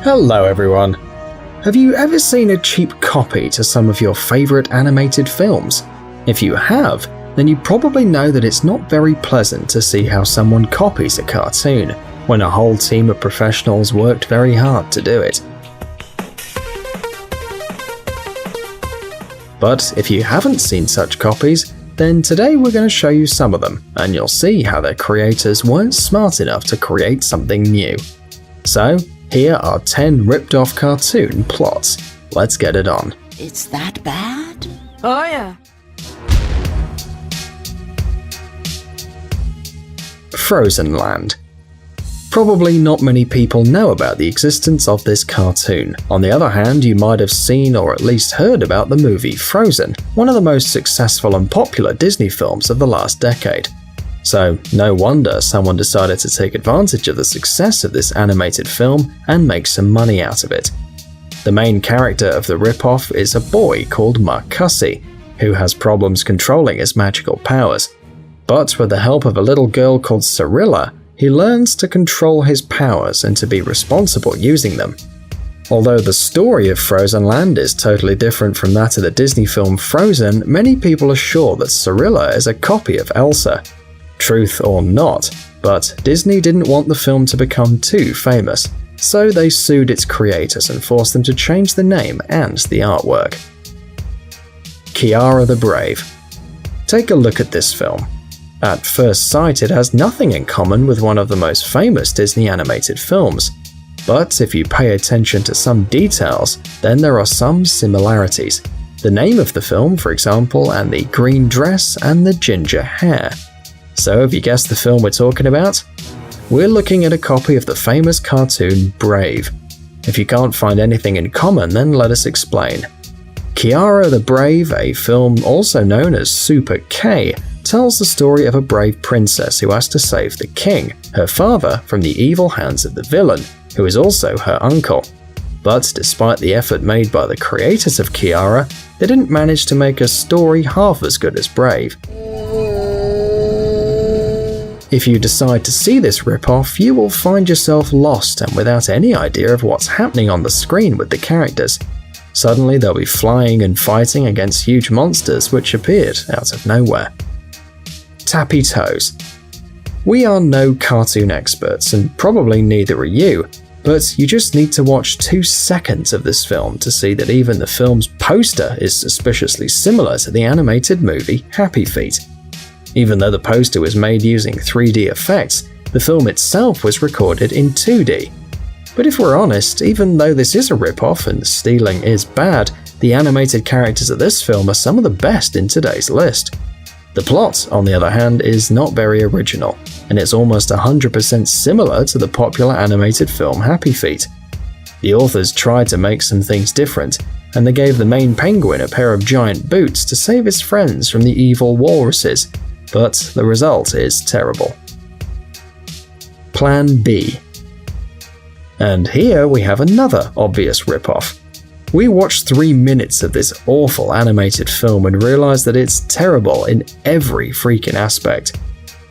Hello everyone! Have you ever seen a cheap copy to some of your favourite animated films? If you have, then you probably know that it's not very pleasant to see how someone copies a cartoon, when a whole team of professionals worked very hard to do it. But if you haven't seen such copies, then today we're going to show you some of them, and you'll see how their creators weren't smart enough to create something new. So, here are 10 ripped-off cartoon plots. Let's get it on. It's that bad? Oh yeah. Frozen Land. Probably not many people know about the existence of this cartoon. On the other hand, you might have seen or at least heard about the movie Frozen, one of the most successful and popular Disney films of the last decade. So, no wonder someone decided to take advantage of the success of this animated film and make some money out of it. The main character of the ripoff is a boy called Marcussi, who has problems controlling his magical powers. But with the help of a little girl called Cyrilla, he learns to control his powers and to be responsible using them. Although the story of Frozen Land is totally different from that of the Disney film Frozen, many people are sure that Cyrilla is a copy of Elsa. Truth or not, but Disney didn't want the film to become too famous, so they sued its creators and forced them to change the name and the artwork. Kiara the Brave. Take a look at this film. At first sight, it has nothing in common with one of the most famous Disney animated films, but if you pay attention to some details, then there are some similarities. The name of the film, for example, and the green dress and the ginger hair. So have you guessed the film we're talking about? We're looking at a copy of the famous cartoon Brave. If you can't find anything in common, then let us explain. Kiara the Brave, a film also known as Super K, tells the story of a brave princess who has to save the king, her father, from the evil hands of the villain, who is also her uncle. But despite the effort made by the creators of Kiara, they didn't manage to make a story half as good as Brave. If you decide to see this ripoff, you will find yourself lost and without any idea of what's happening on the screen with the characters. Suddenly they'll be flying and fighting against huge monsters which appeared out of nowhere. Tappy Toes. We are no cartoon experts, and probably neither are you, but you just need to watch 2 seconds of this film to see that even the film's poster is suspiciously similar to the animated movie Happy Feet. Even though the poster was made using 3D effects, the film itself was recorded in 2D. But if we're honest, even though this is a ripoff and stealing is bad, the animated characters of this film are some of the best in today's list. The plot, on the other hand, is not very original, and it's almost 100% similar to the popular animated film Happy Feet. The authors tried to make some things different, and they gave the main penguin a pair of giant boots to save his friends from the evil walruses, but the result is terrible. Plan B. And here we have another obvious ripoff. We watched 3 minutes of this awful animated film and realized that it's terrible in every freaking aspect.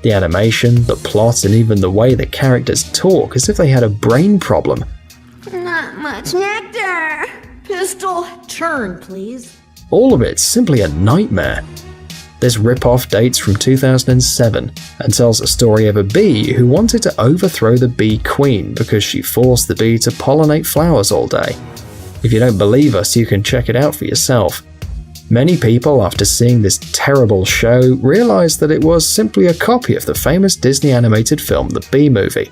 The animation, the plot, and even the way the characters talk as if they had a brain problem. Not much nectar. Pistol, turn, please. All of it's simply a nightmare. This ripoff dates from 2007 and tells a story of a bee who wanted to overthrow the bee queen because she forced the bee to pollinate flowers all day. If you don't believe us, you can check it out for yourself. Many people, after seeing this terrible show, realized that it was simply a copy of the famous Disney animated film The Bee Movie.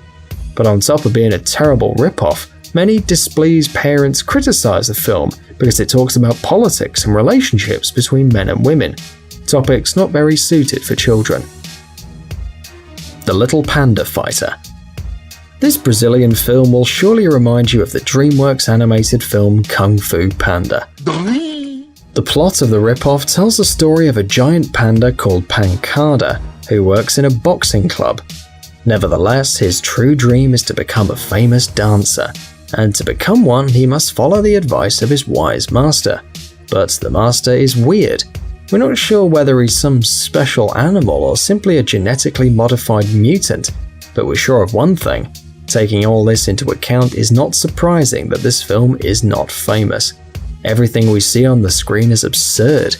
But on top of being a terrible ripoff, many displeased parents criticize the film because it talks about politics and relationships between men and women, topics not very suited for children. The Little Panda Fighter. This Brazilian film will surely remind you of the DreamWorks animated film Kung Fu Panda. The plot of the ripoff tells the story of a giant panda called Pancada, who works in a boxing club. Nevertheless, his true dream is to become a famous dancer, and to become one he must follow the advice of his wise master. But the master is weird. We're not sure whether he's some special animal or simply a genetically modified mutant, but we're sure of one thing: Taking all this into account is not surprising that this film is not famous. Everything we see on the screen is absurd.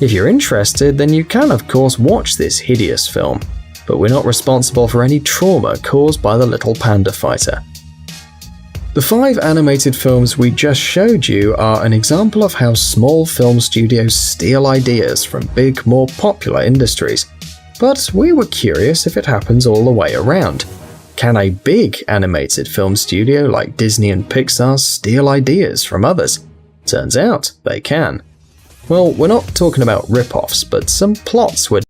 If you're interested, then you can of course watch this hideous film, but we're not responsible for any trauma caused by the little panda fighter. The 5 animated films we just showed you are an example of how small film studios steal ideas from big, more popular industries. But we were curious if it happens all the way around. Can a big animated film studio like Disney and Pixar steal ideas from others? Turns out they can. Well, we're not talking about rip-offs, but some plots were